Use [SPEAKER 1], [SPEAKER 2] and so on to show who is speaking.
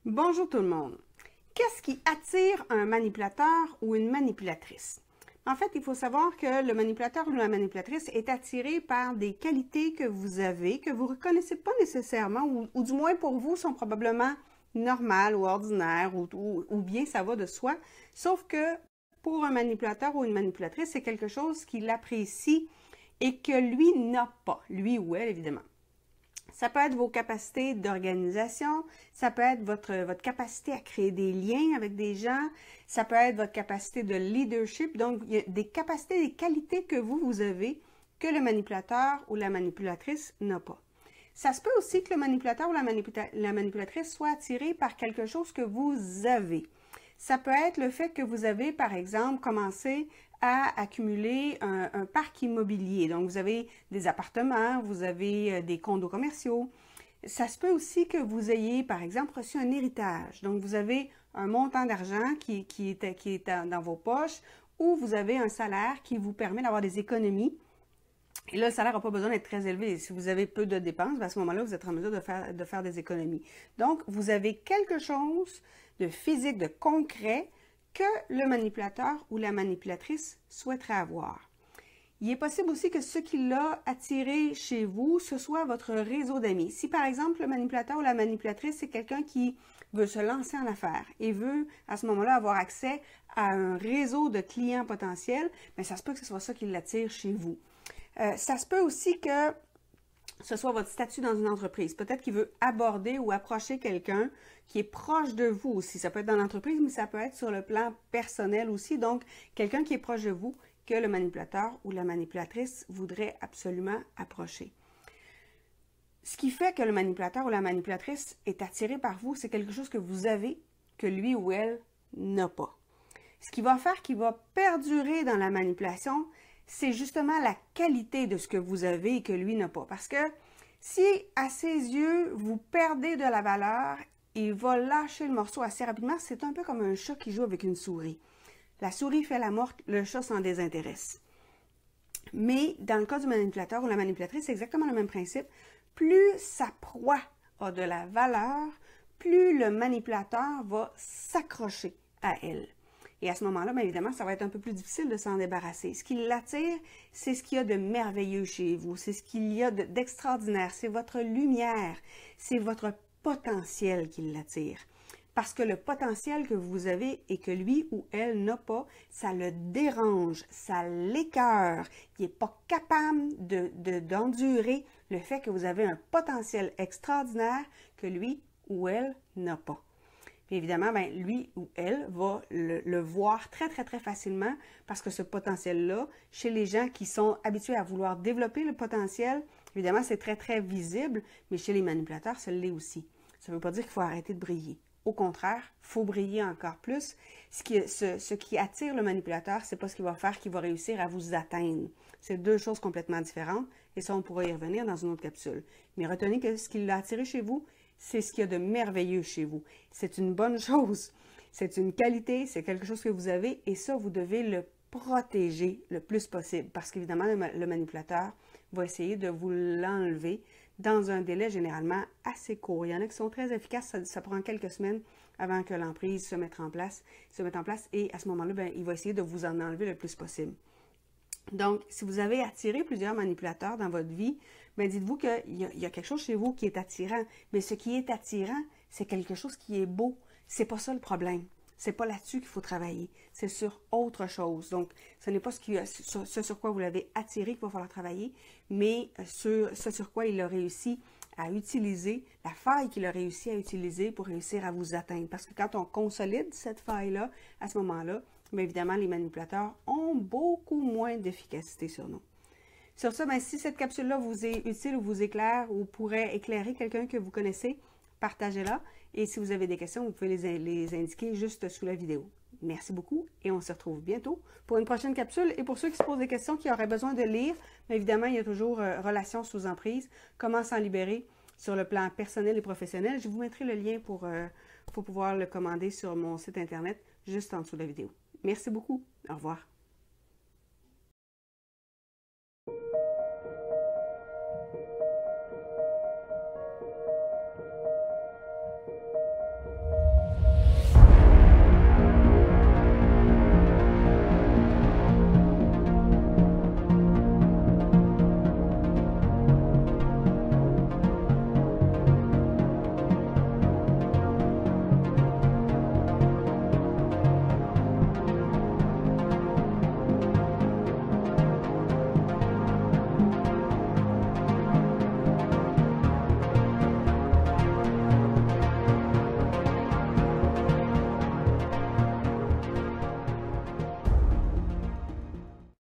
[SPEAKER 1] Bonjour tout le monde. Qu'est-ce qui attire un manipulateur ou une manipulatrice? En fait, il faut savoir que le manipulateur ou la manipulatrice est attiré par des qualités que vous avez, que vous ne reconnaissez pas nécessairement, ou du moins pour vous sont probablement normales ou ordinaires, ou bien ça va de soi. Sauf que pour un manipulateur ou une manipulatrice, c'est quelque chose qu'il apprécie et que lui n'a pas, lui ou elle évidemment. Ça peut être vos capacités d'organisation, ça peut être votre capacité à créer des liens avec des gens, ça peut être votre capacité de leadership. Donc, il y a des capacités, des qualités que vous avez que le manipulateur ou la manipulatrice n'a pas. Ça se peut aussi que le manipulateur ou la manipulatrice soit attiré par quelque chose que vous avez. Ça peut être le fait que vous avez, par exemple, commencé à accumuler un parc immobilier. Donc, vous avez des appartements, vous avez des condos commerciaux. Ça se peut aussi que vous ayez, par exemple, reçu un héritage. Donc, vous avez un montant d'argent qui est dans vos poches ou vous avez un salaire qui vous permet d'avoir des économies. Et là, le salaire n'a pas besoin d'être très élevé. Si vous avez peu de dépenses, à ce moment-là, vous êtes en mesure de faire des économies. Donc, vous avez quelque chose de physique, de concret que le manipulateur ou la manipulatrice souhaiterait avoir. Il est possible aussi que ce qui l'a attiré chez vous, ce soit votre réseau d'amis. Si par exemple, le manipulateur ou la manipulatrice, c'est quelqu'un qui veut se lancer en affaires et veut à ce moment-là avoir accès à un réseau de clients potentiels, bien, ça se peut que ce soit ça qui l'attire chez vous. Ça se peut aussi que ce soit votre statut dans une entreprise. Peut-être qu'il veut aborder ou approcher quelqu'un qui est proche de vous aussi. Ça peut être dans l'entreprise, mais ça peut être sur le plan personnel aussi. Donc, quelqu'un qui est proche de vous que le manipulateur ou la manipulatrice voudrait absolument approcher. Ce qui fait que le manipulateur ou la manipulatrice est attiré par vous, c'est quelque chose que vous avez que lui ou elle n'a pas. Ce qui va faire qu'il va perdurer dans la manipulation, c'est justement la qualité de ce que vous avez et que lui n'a pas. Parce que si à ses yeux, vous perdez de la valeur, il va lâcher le morceau assez rapidement. C'est un peu comme un chat qui joue avec une souris. La souris fait la morte, le chat s'en désintéresse. Mais dans le cas du manipulateur ou la manipulatrice, c'est exactement le même principe. Plus sa proie a de la valeur, plus le manipulateur va s'accrocher à elle. Et à ce moment-là, bien évidemment, ça va être un peu plus difficile de s'en débarrasser. Ce qui l'attire, c'est ce qu'il y a de merveilleux chez vous, c'est ce qu'il y a d'extraordinaire, c'est votre lumière, c'est votre potentiel qui l'attire. Parce que le potentiel que vous avez et que lui ou elle n'a pas, ça le dérange, ça l'écœure. Il n'est pas capable d'endurer le fait que vous avez un potentiel extraordinaire que lui ou elle n'a pas. Puis évidemment, bien, lui ou elle va le voir très, très, très facilement parce que ce potentiel-là, chez les gens qui sont habitués à vouloir développer le potentiel, évidemment, c'est très, très visible, mais chez les manipulateurs, ça l'est aussi. Ça ne veut pas dire qu'il faut arrêter de briller. Au contraire, il faut briller encore plus. Ce qui attire le manipulateur, c'est pas ce qu'il va faire qui va réussir à vous atteindre. C'est deux choses complètement différentes et ça, on pourra y revenir dans une autre capsule. Mais retenez que ce qui l'a attiré chez vous, c'est ce qu'il y a de merveilleux chez vous. C'est une bonne chose, c'est une qualité, c'est quelque chose que vous avez et ça, vous devez le protéger le plus possible parce qu'évidemment, le manipulateur va essayer de vous l'enlever dans un délai généralement assez court. Il y en a qui sont très efficaces, ça prend quelques semaines avant que l'emprise se mette en place et à ce moment-là, bien, il va essayer de vous en enlever le plus possible. Donc, si vous avez attiré plusieurs manipulateurs dans votre vie, bien, dites-vous qu'il y a quelque chose chez vous qui est attirant. Mais ce qui est attirant, c'est quelque chose qui est beau. C'est pas ça le problème. C'est pas là-dessus qu'il faut travailler. C'est sur autre chose. Donc, ce n'est pas ce sur quoi vous l'avez attiré qu'il va falloir travailler, mais sur ce sur quoi il a réussi à utiliser, la faille qu'il a réussi à utiliser pour réussir à vous atteindre. Parce que quand on consolide cette faille-là, à ce moment-là, bien évidemment, les manipulateurs ont beaucoup moins d'efficacité sur nous. Sur ça, bien, si cette capsule-là vous est utile ou vous éclaire ou pourrait éclairer quelqu'un que vous connaissez, partagez-la. Et si vous avez des questions, vous pouvez les indiquer juste sous la vidéo. Merci beaucoup et on se retrouve bientôt pour une prochaine capsule. Et pour ceux qui se posent des questions, qui auraient besoin de lire, bien évidemment, il y a toujours Relations sous emprise, comment s'en libérer sur le plan personnel et professionnel. Je vous mettrai le lien pour pouvoir le commander sur mon site internet juste en dessous de la vidéo. Merci beaucoup. Au revoir.